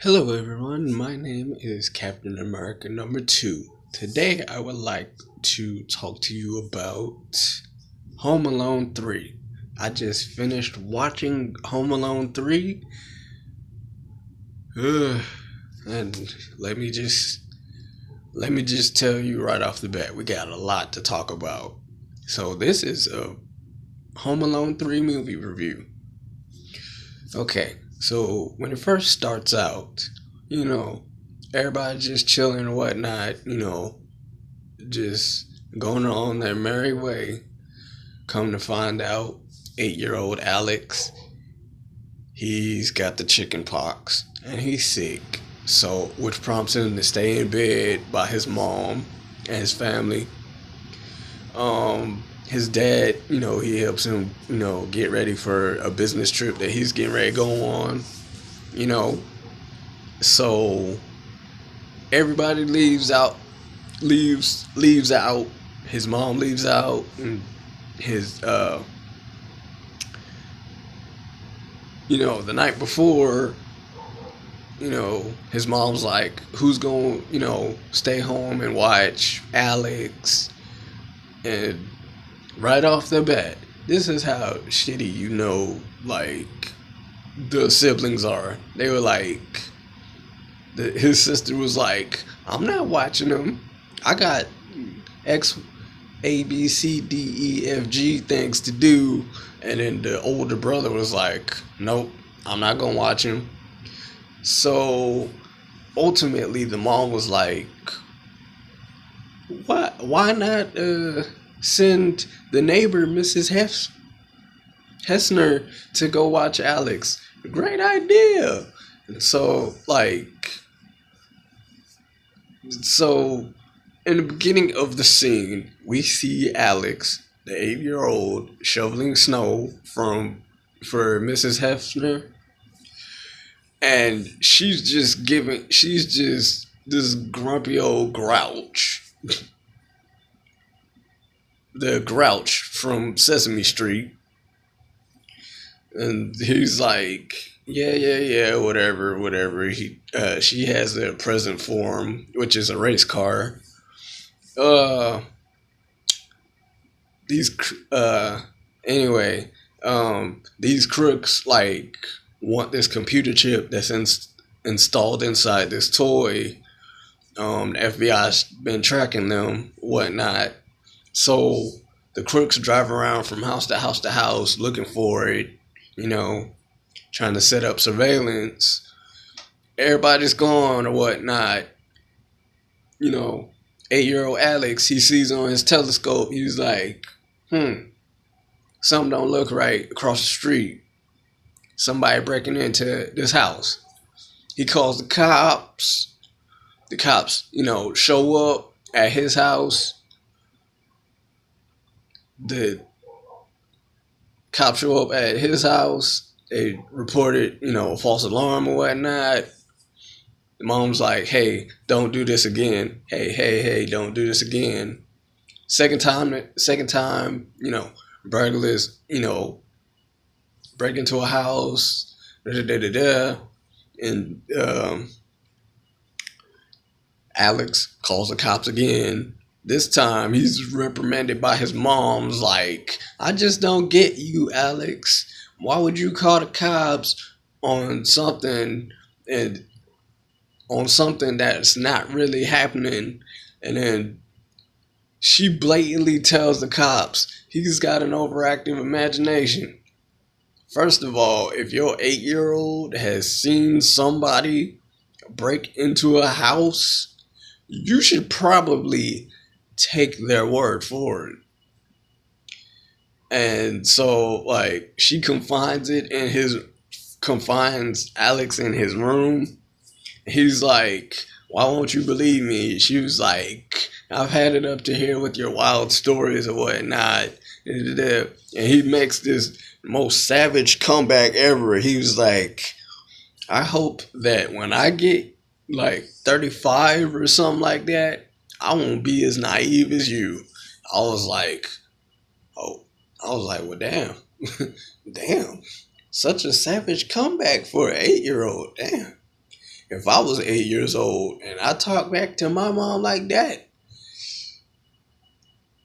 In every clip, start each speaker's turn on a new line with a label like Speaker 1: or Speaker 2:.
Speaker 1: Hello, everyone. My name is Captain America number 2. Today, I would like to talk to you about Home Alone 3. I just finished watching Home Alone 3. And let me just tell you right off the bat, we got a lot to talk about. So this is a Home Alone 3 movie review. Okay, so when it first starts out, you know, everybody just chilling and whatnot, just going on their merry way. Come to find out, 8-year-old Alex, he's got the chicken pox and he's sick. So, which prompts him to stay in bed by his mom and his family. His dad, he helps him, get ready for a business trip that he's getting ready to go on, you know. So everybody leaves out. His mom leaves out, and his the night before, his mom's like, who's going to stay home and watch Alex? And right off the bat, this is how shitty like the siblings are. They were like, his sister was like, I'm not watching them. I got X, A, B, C, D, E, F, G things to do. And then the older brother was like, nope, I'm not gonna watch him. So ultimately, the mom was like, why not send the neighbor, Mrs. Hessner, to go watch Alex? Great idea. And so in the beginning of the scene, we see Alex, the 8-year-old, shoveling snow for Mrs. Hefner, and she's just this grumpy old grouch, the Grouch from Sesame Street, and he's like, yeah, whatever. She has a present for him, which is a race car. Uh, these anyway, these crooks like want this computer chip that's installed inside this toy. The FBI's been tracking them, whatnot. So the crooks drive around from house to house to house looking for it, trying to set up surveillance. Everybody's gone or whatnot. 8-year-old Alex, he sees on his telescope, he's like, something don't look right across the street. Somebody breaking into this house. He calls the cops. The cops, show up at his house. The cops show up at his house. They reported, a false alarm or whatnot. The mom's like, hey, don't do this again. Hey, don't do this again. Second time, burglars, break into a house, and Alex calls the cops again. This time he's reprimanded by his mom's like, I just don't get you, Alex. Why would you call the cops on something that's not really happening? And then she blatantly tells the cops he's got an overactive imagination. First of all, if your 8-year-old has seen somebody break into a house, you should probably take their word for it. And so, like, she confines Alex in his room. He's like, why won't you believe me? She was like, I've had it up to here with your wild stories or whatnot. And he makes this most savage comeback ever. He was like, I hope that when I get like 35 or something like that, I won't be as naive as you. I was like, well, damn. Damn. Such a savage comeback for an 8-year-old. Damn. if I was 8 years old and I talked back to my mom like that,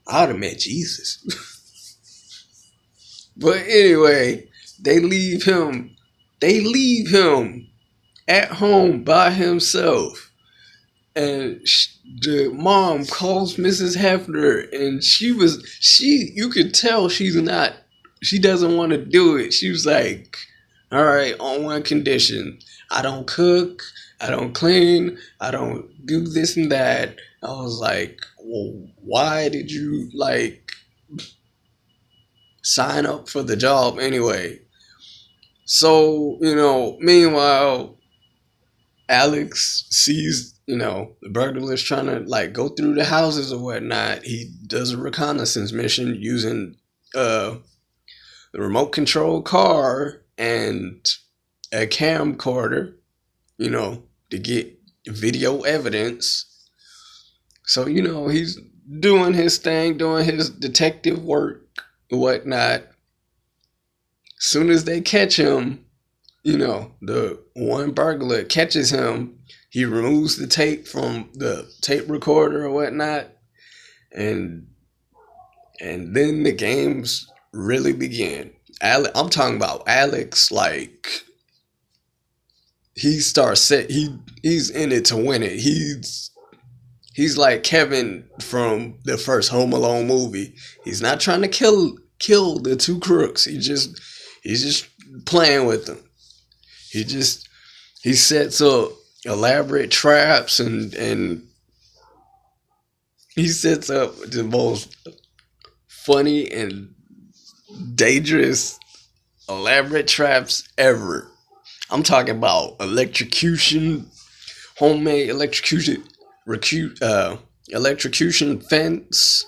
Speaker 1: I'd have met Jesus. But anyway, they leave him. They leave him at home by himself, and the mom calls Mrs. Hefner, and you could tell she doesn't want to do it. She was like, all right, on one condition: I don't cook, I don't clean, I don't do this and that. I was like, well, why did you like sign up for the job anyway? So, meanwhile, Alex sees, the burglars trying to like go through the houses or whatnot. He does a reconnaissance mission using the remote control car and a camcorder, to get video evidence. So, he's doing his thing, doing his detective work, whatnot. Soon as they catch him, the one burglar catches him. He removes the tape from the tape recorder or whatnot, and then the games really begin. I'm talking about Alex. Like he's in it to win it. He's like Kevin from the first Home Alone movie. He's not trying to kill the two crooks. He's just playing with them. He sets up elaborate traps and he sets up the most funny and dangerous elaborate traps ever. I'm talking about electrocution, homemade electrocution fence,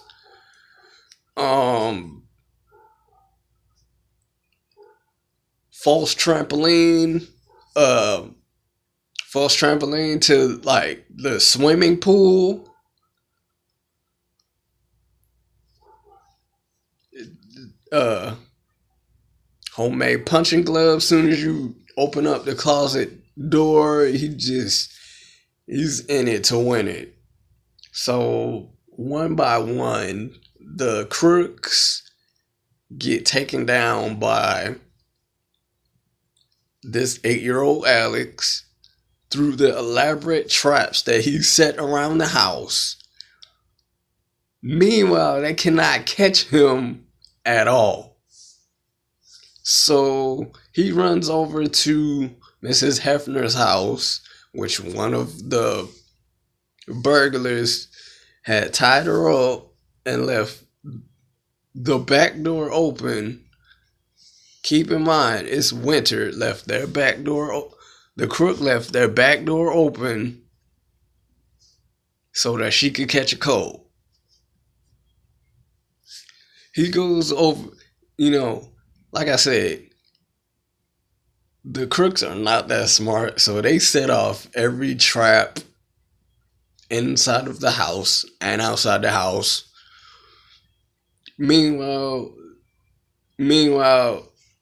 Speaker 1: false trampoline, to like the swimming pool. Homemade punching gloves. Soon as you open up the closet door, he's in it to win it. So one by one, the crooks get taken down by this 8-year-old Alex through the elaborate traps that he set around the house. Meanwhile, they cannot catch him at all. So he runs over to Mrs. Hefner's house, which one of the burglars had tied her up and left the back door open. Keep in mind, it's winter. The crook left their back door open so that she could catch a cold. He goes over, like I said, the crooks are not that smart, so they set off every trap inside of the house and outside the house. Meanwhile,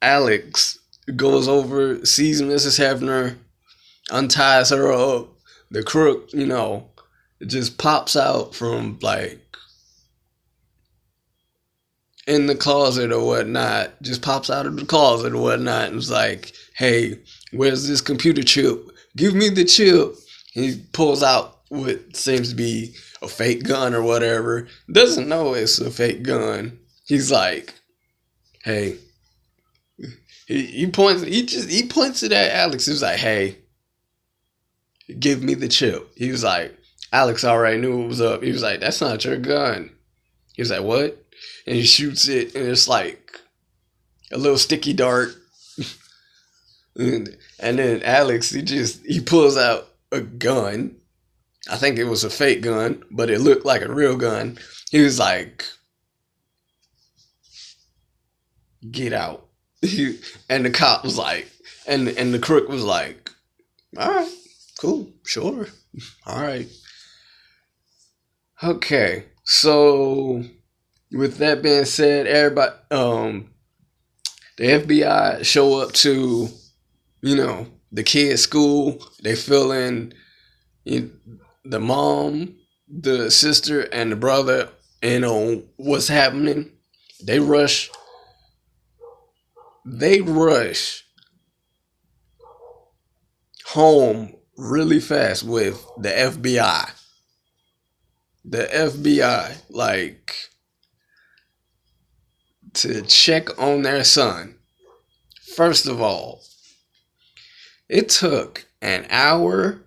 Speaker 1: Alex goes over, sees Mrs. Hefner, unties her up. The crook, just pops out from like in the closet or whatnot, just pops out of the closet or whatnot and was like, hey, where's this computer chip? Give me the chip. He pulls out what seems to be a fake gun or whatever. Doesn't know it's a fake gun. He's like, hey, he points it at Alex. He was like, hey, give me the chip. He was like, Alex already knew what was up. He was like, that's not your gun. He was like, what? And he shoots it, and it's like a little sticky dart. And then Alex, he pulls out a gun. I think it was a fake gun, but it looked like a real gun. He was like, get out. And the cop was like, and the crook was like, all right, cool, sure, all right. Okay, so with that being said, everybody, the FBI show up to, the kids' school. They feeling the mom, the sister, and the brother. What's happening. They rush. They rush home really fast with the FBI. The FBI, like, to check on their son. First of all, it took an hour,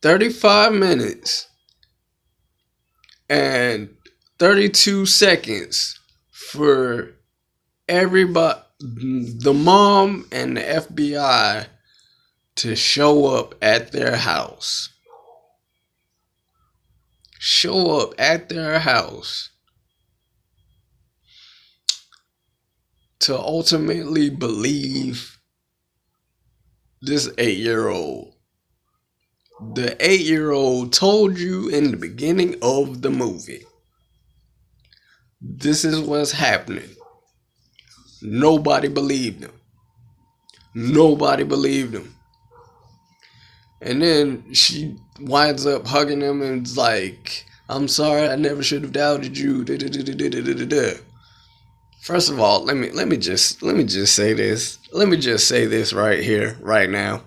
Speaker 1: 35 minutes, and 32 seconds for everybody, the mom and the FBI, to show up at their house. Show up at their house to ultimately believe this 8-year-old. The 8-year-old told you in the beginning of the movie, this is what's happening. Nobody believed him. Nobody believed him. And then she winds up hugging him and is like, I'm sorry, I never should have doubted you. First of all, let me just say this. Let me just say this right here, right now.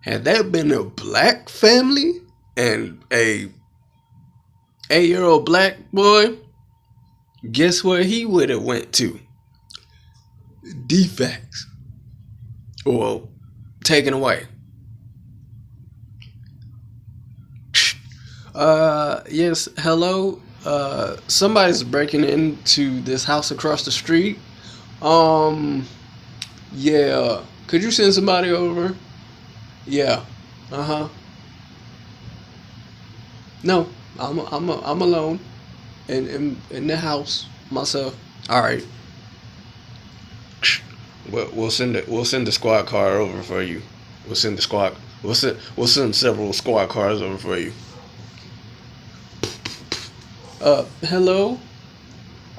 Speaker 1: Had that been a black family and a 8-year-old black boy, guess where he would have went to? Defects. Or taken away. Yes, hello. Somebody's breaking into this house across the street. Yeah. Could you send somebody over? Yeah. Uh-huh. No, I'm alone in the house myself. All right. We'll send the squad car over for you. We'll send the squad. We'll send several squad cars over for you. Hello?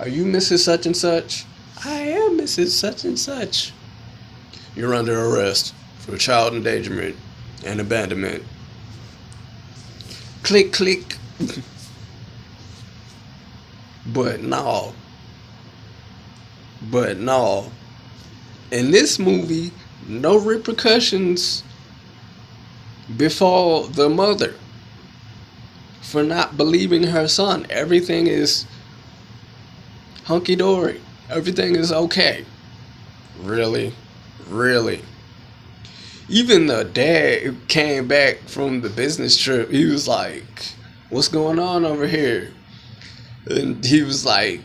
Speaker 1: Are you Mrs. Such and Such? I am Mrs. Such and Such. You're under arrest for child endangerment and abandonment. Click, click. But no. In this movie, no repercussions befall the mother for not believing her son. Everything is hunky-dory. Everything is okay. Really? Even the dad came back from the business trip. He was like, what's going on over here? And he was like,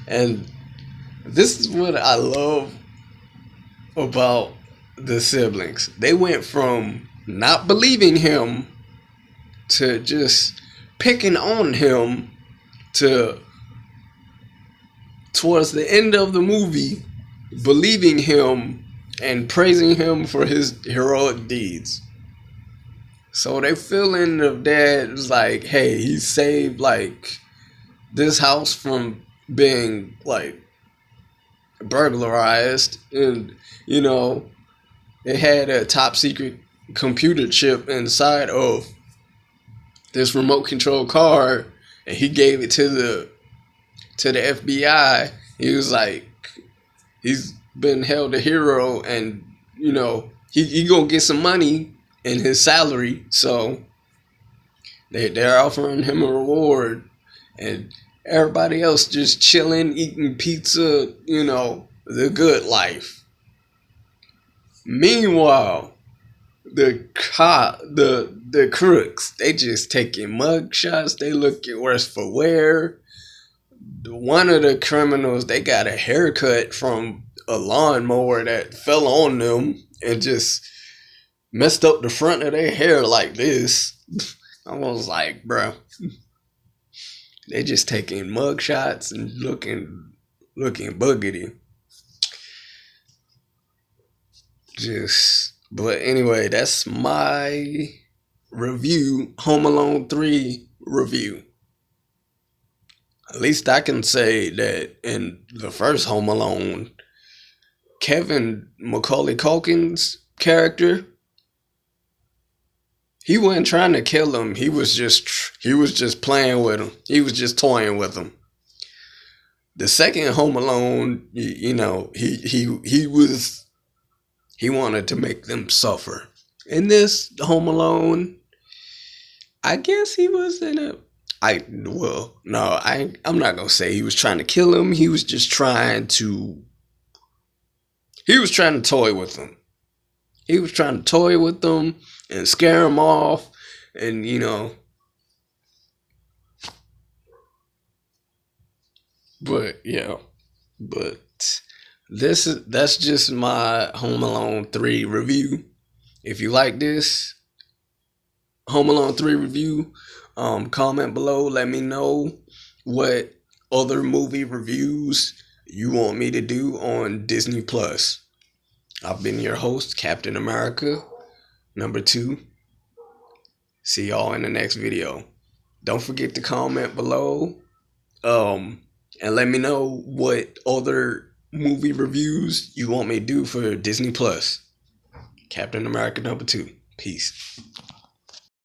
Speaker 1: and this is what I love about the siblings. They went from not believing him to just picking on him to, towards the end of the movie, believing him and praising him for his heroic deeds. So they feeling the dad was like, hey, he saved like this house from being like burglarized, and it had a top secret computer chip inside of this remote control car, and he gave it to the FBI. He was like, he's been held a hero, and he gonna get some money in his salary, so they're offering him a reward, and everybody else just chilling, eating pizza, the good life. Meanwhile, the crooks, they just taking mug shots. They looking worse for wear. One of the criminals, they got a haircut from a lawnmower that fell on them and just messed up the front of their hair like this. I was like, bro, they just taking mug shots and looking boogity. But anyway, that's my review, Home Alone 3 review. At least I can say that in the first Home Alone, Kevin Macaulay Culkin's character, he wasn't trying to kill him. He was just playing with him. He was just toying with him. The second Home Alone, he wanted to make them suffer. In this Home Alone, I guess he was in a. I'm not gonna say he was trying to kill him. He was just trying to. He was trying to toy with them. He was trying to toy with them and scare them off, and But yeah, but that's just my Home Alone 3 review. If you like this Home Alone 3 review, comment below. Let me know what other movie reviews you want me to do on Disney Plus. I've been your host, Captain America #2. See y'all in the next video. Don't forget to comment below. And let me know what other movie reviews you want me to do for Disney Plus. Captain America #2. Peace.